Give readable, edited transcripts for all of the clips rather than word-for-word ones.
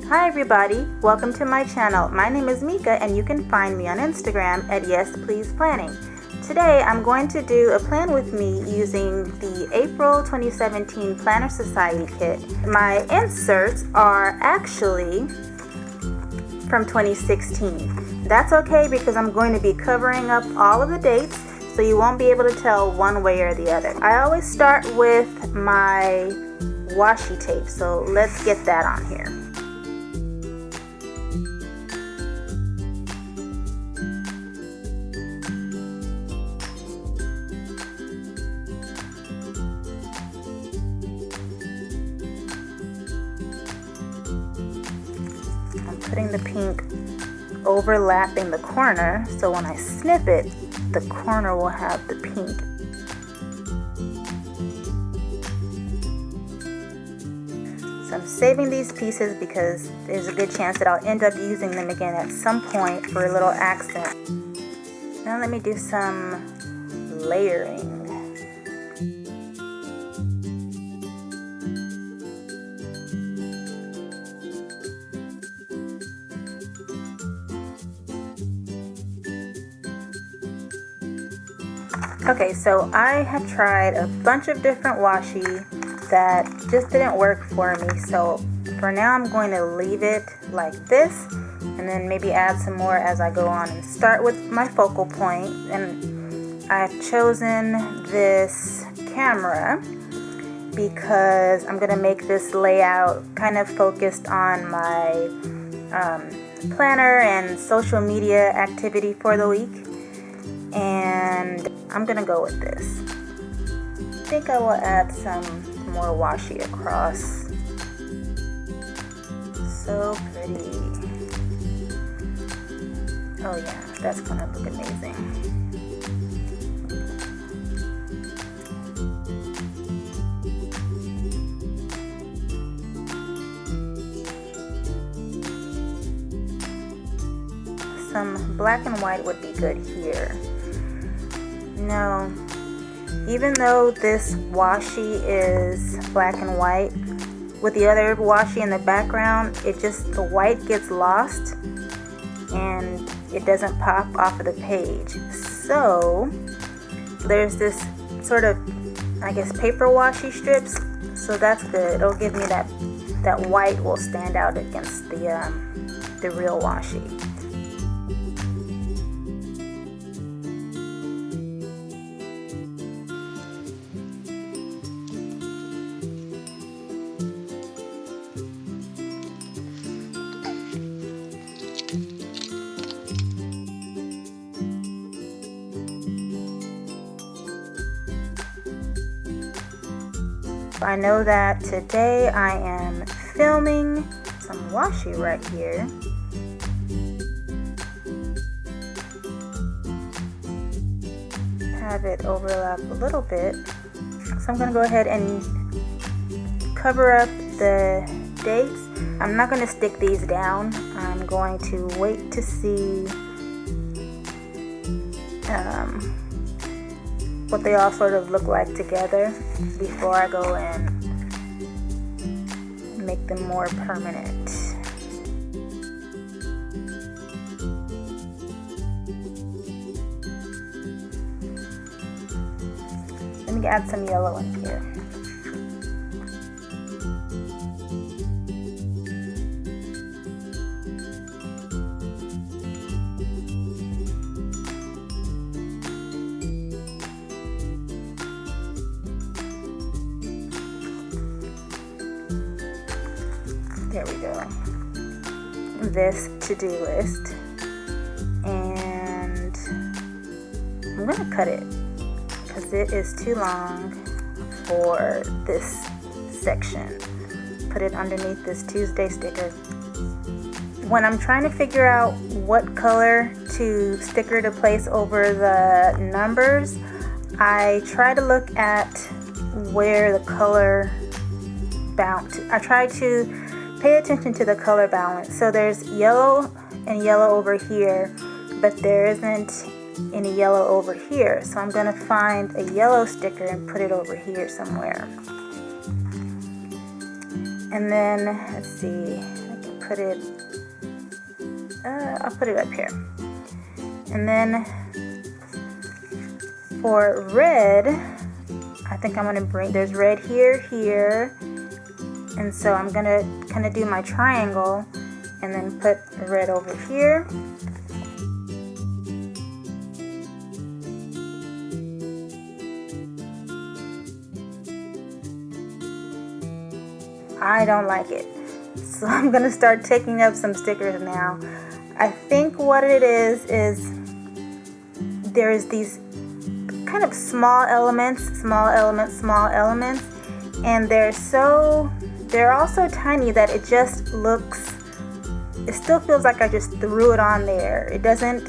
Hi everybody, welcome to my channel. My name is Meka and you can find me on Instagram at Yes Please Planning. Today I'm going to do a plan with me using the April 2017 Planner Society kit. My inserts are actually from 2016. That's okay because I'm going to be covering up all of the dates so you won't be able to tell one way or the other. I always start with my washi tape, so let's get that on here. I'm putting the pink overlapping the corner, so when I snip it, the corner will have the pink. So I'm saving these pieces because there's a good chance that I'll end up using them again at some point for a little accent. Now let me do some layering. Okay, so I have tried a bunch of different washi that just didn't work for me. So for now I'm going to leave it like this and then maybe add some more as I go on and start with my focal point. And I've chosen this camera because I'm going to make this layout kind of focused on my planner and social media activity for the week. And I'm gonna go with this. I think I will add some more washi across. So pretty. Oh yeah, that's gonna look amazing. Some black and white would be good here. No, even though this washi is black and white, with the other washi in the background, the white gets lost and it doesn't pop off of the page. So there's this sort of, I guess, paper washi strips. So that's good. It'll give me that white will stand out against the real washi. I know that today I am filming some washi right here. Have it overlap a little bit. So I'm going to go ahead and cover up the dates. I'm not going to stick these down. I'm going to wait to see what they all sort of look like together before I go and make them more permanent. Let me add some yellow in here. There we go. This to-do list, and I'm gonna cut it because it is too long for this section. Put it underneath this Tuesday sticker. When I'm trying to figure out what color sticker to place over the numbers, I try to look at where the color bounce. I try to pay attention to the color balance. So there's yellow and yellow over here, but there isn't any yellow over here. So I'm gonna find a yellow sticker and put it over here somewhere. And then let's see, I can put it, I'll put it up here. And then for red, I think I'm gonna bring, there's red here, here. And so I'm gonna kind of do my triangle and then put red over here. I don't like it. So I'm gonna start taking up some stickers now. I think what it is there's these kind of small elements, and they're all so tiny that it just looks, it still feels like I just threw it on there. It doesn't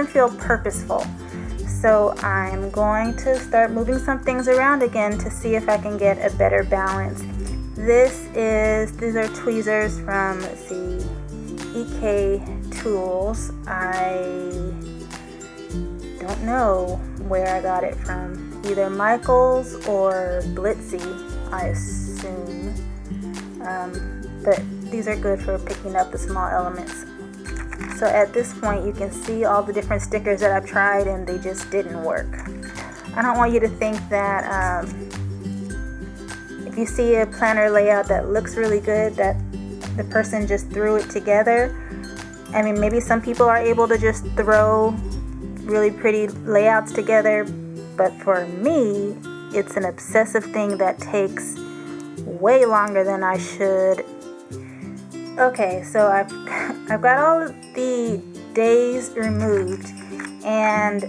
feel purposeful. So I'm going to start moving some things around again to see if I can get a better balance. These are tweezers from, let's see, EK Tools. I don't know where I got it from. Either Michaels or Blitzy, I assume. But these are good for picking up the small elements. So at this point, you can see all the different stickers that I've tried and they just didn't work. I don't want you to think that if you see a planner layout that looks really good, that the person just threw it together. I mean, maybe some people are able to just throw really pretty layouts together, but for me, it's an obsessive thing that takes way longer than I should. Okay, so I've got all of the days removed, and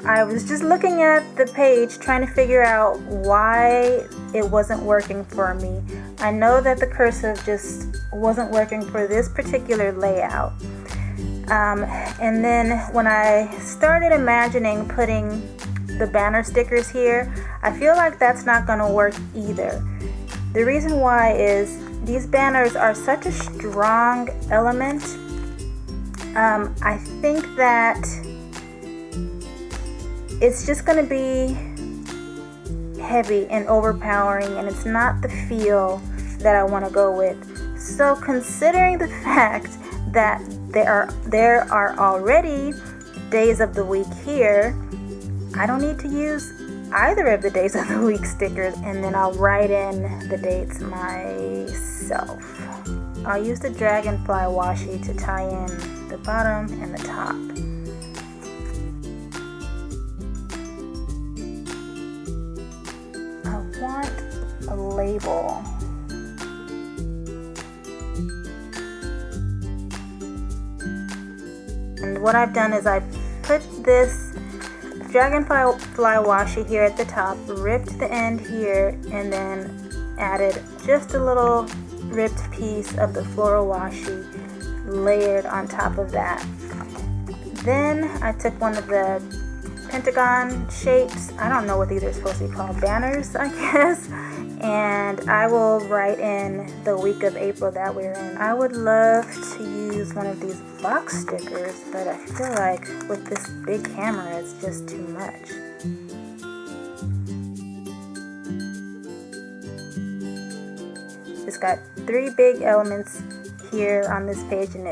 I was just looking at the page trying to figure out why it wasn't working for me. I know that the cursive just wasn't working for this particular layout. And then when I started imagining putting the banner stickers here, I feel like that's not going to work either. The reason why is these banners are such a strong element. I think that it's just going to be heavy and overpowering, and it's not the feel that I want to go with. So considering the fact that there are already days of the week here, I don't need to use either of the days of the week stickers, and then I'll write in the dates myself. I'll use the Dragonfly washi to tie in the bottom and the top. I want a label. And what I've done is I put this Dragonfly washi here at the top, ripped the end here, and then added just a little ripped piece of the floral washi layered on top of that. Then I took one of the pentagon shapes, I don't know what these are supposed to be called, banners I guess, and I will write in the week of April that we're in. I would love to use one of these box stickers, but I feel like with this big camera it's just too much. It's got 3 big elements here on this page, and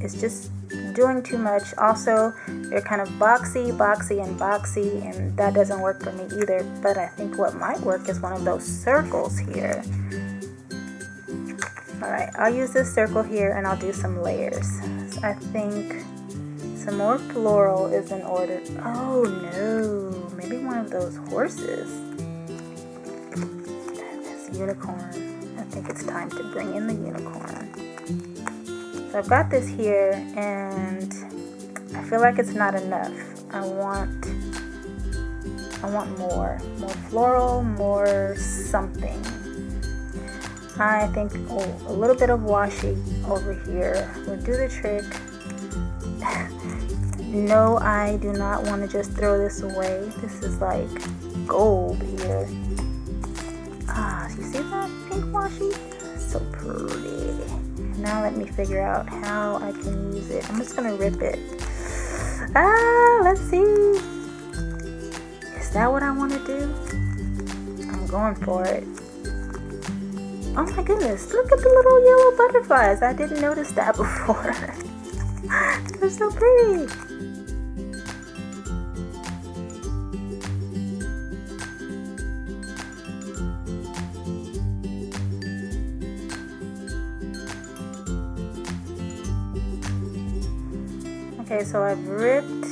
it's just doing too much. Also, they're kind of boxy, and that doesn't work for me either. But I think what might work is one of those circles here. Alright, I'll use this circle here and I'll do some layers. So I think some more floral is in order. Oh no, maybe one of those horses. This unicorn. I think it's time to bring in the unicorn. So I've got this here, and I feel like it's not enough. I want more floral, more something. I think a little bit of washi over here will do the trick. No, I do not want to just throw this away. This is like gold here. You see that pink washi? So pretty. Now let me figure out how I can use it. I'm just gonna rip it. Let's see. Is that what I want to do? I'm going for it. Oh my goodness, look at the little yellow butterflies. I didn't notice that before. They're so pretty. Okay, so I've ripped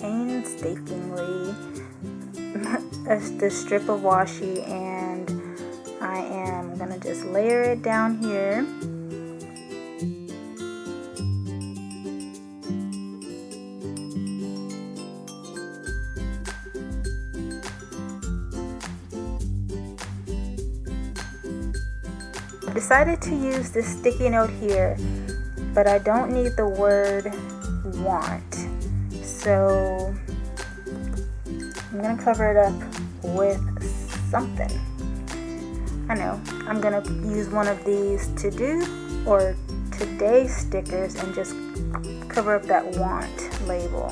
painstakingly the strip of washi, and I am gonna just layer it down here. I decided to use this sticky note here, but I don't need the word want, so I'm gonna cover it up with something. I know, I'm gonna use one of these to-do or today stickers and just cover up that want label.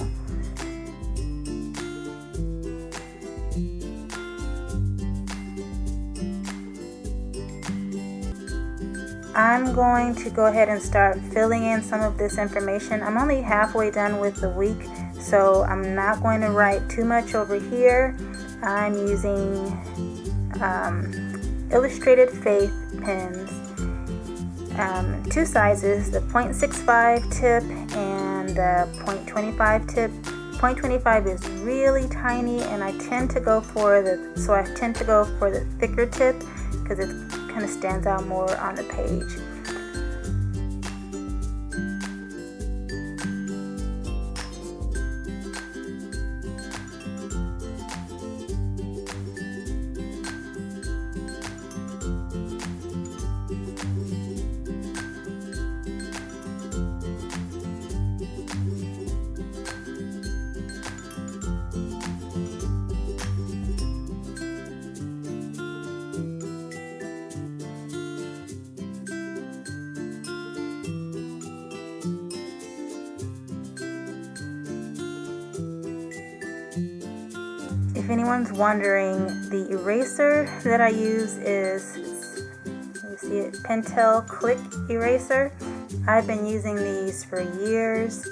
I'm going to go ahead and start filling in some of this information. I'm only halfway done with the week, so I'm not going to write too much over here. I'm using Illustrated Faith pens, two sizes, the 0.65 tip and the 0.25 tip. 0.25 is really tiny, and I tend to go for the thicker tip because it kind of stands out more on the page. If anyone's wondering, the eraser that I use is, you see it, Pentel Click Eraser. I've been using these for years.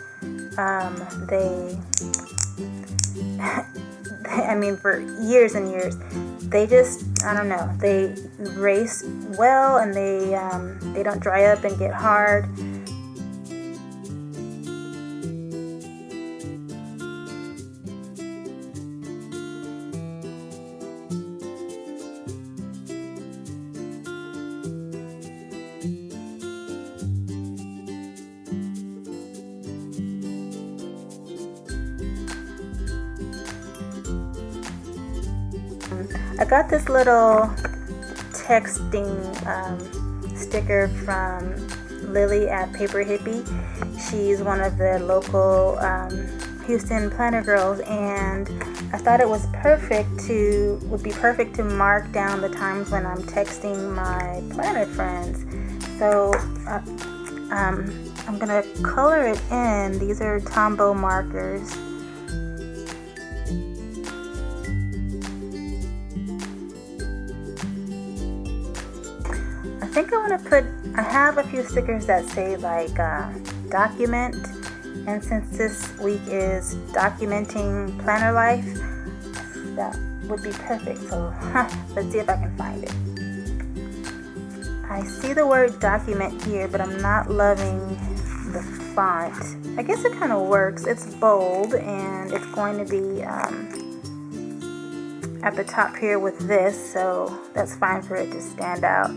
For years and years. They just, I don't know, they erase well, and they don't dry up and get hard. I got this little texting sticker from Lily at Paper Hippie. She's one of the local Houston planner girls, and I thought it would be perfect to mark down the times when I'm texting my planner friends. So I'm gonna color it in. These are Tombow markers. I think I have a few stickers that say like document, and since this week is documenting planner life, that would be perfect. So let's see if I can find it. I see the word document here, but I'm not loving the font. I guess it kind of works. It's bold, and it's going to be at the top here with this, so that's fine for it to stand out.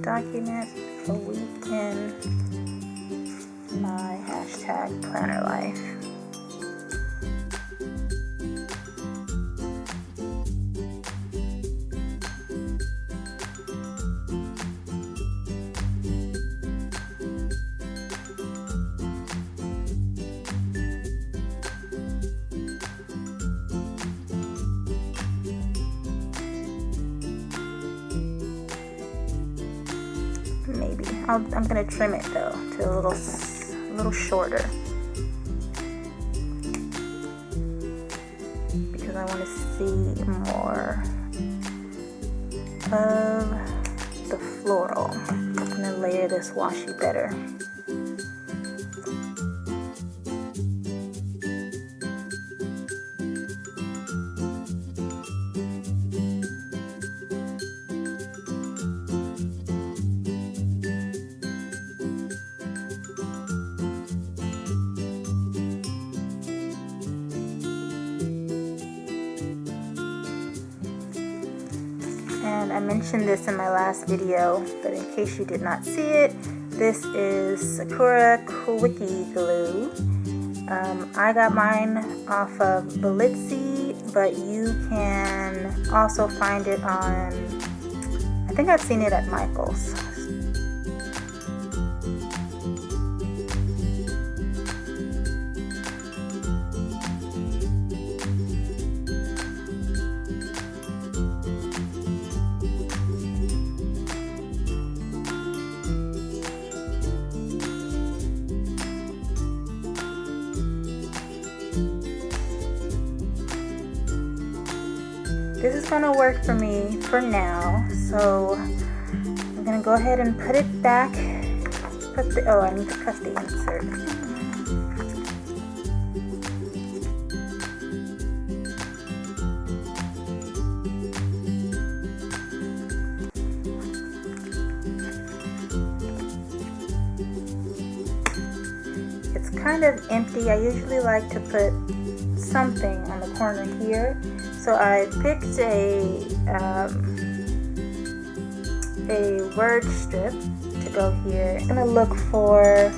Document a week in my #planner life. Maybe I'm gonna trim it though to a little shorter, because I want to see more of the floral. I'm gonna layer this washi better. And I mentioned this in my last video, but in case you did not see it, this is Sakura Quickie Glue. I got mine off of Belitzy, but you can also find it on, I think I've seen it at Michael's. This is going to work for me for now, so I'm going to go ahead and put it back. Oh, I need to cut the insert. It's kind of empty. I usually like to put something on the corner here. So I picked a word strip to go here. I'm gonna look for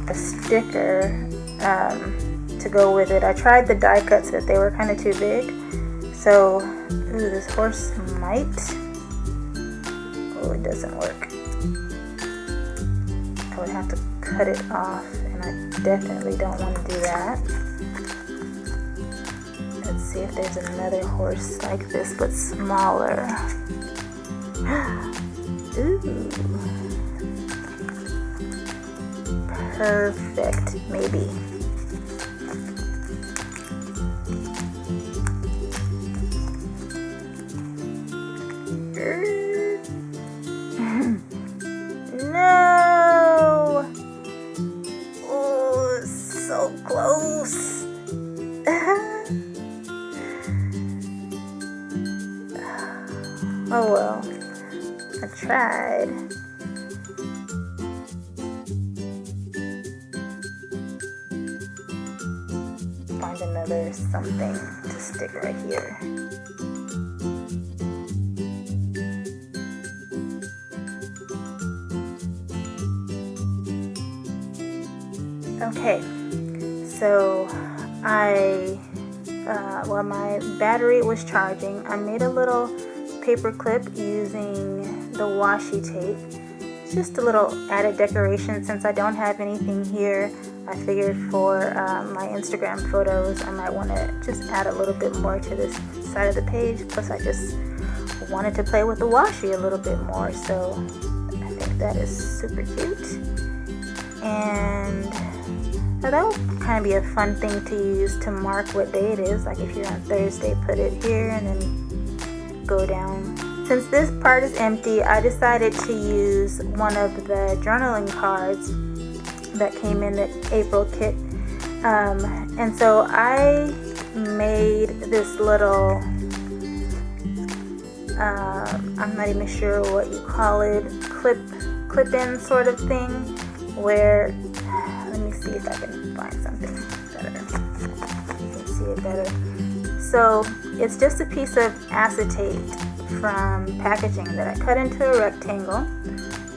a sticker to go with it. I tried the die cuts, but they were kind of too big. So, ooh, this horse might. Oh, it doesn't work. I would have to cut it off, and I definitely don't want to do that. Let's see if there's another horse like this, but smaller. Ooh. Perfect, maybe. No! Oh, so close. Oh well, I tried. Find another something to stick right here. Okay, so while my battery was charging, I made a little paper clip using the washi tape. It's just a little added decoration since I don't have anything here. I figured for my Instagram photos I might want to just add a little bit more to this side of the page. Plus I just wanted to play with the washi a little bit more, so I think that is super cute. And so that would kind of be a fun thing to use to mark what day it is. Like if you're on Thursday, put it here and then go down. Since this part is empty, I decided to use one of the journaling cards that came in the April kit. And so I made this little, I'm not even sure what you call it, clip-in sort of thing, where, let me see if I can find something better. You can see it better. So it's just a piece of acetate from packaging that I cut into a rectangle.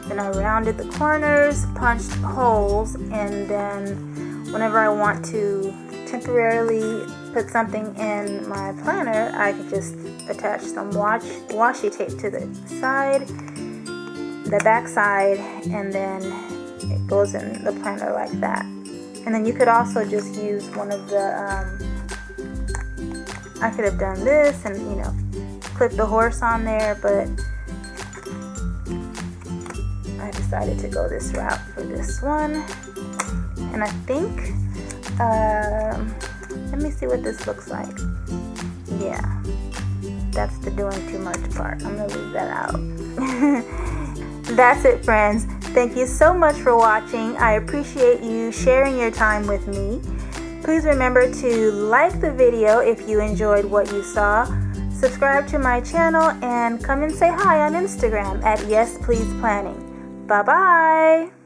Then I rounded the corners, punched holes, and then whenever I want to temporarily put something in my planner, I could just attach some washi tape to the side, the back side, and then it goes in the planner like that. And then you could also just use one of the, I could have done this and, you know, clip the horse on there, but I decided to go this route for this one. And I think, let me see what this looks like. Yeah, that's the doing too much part. I'm gonna leave that out. That's it, friends. Thank you so much for watching. I appreciate you sharing your time with me. Please remember to like the video if you enjoyed what you saw. Subscribe to my channel and come and say hi on Instagram at YesPleasePlanning. Bye-bye.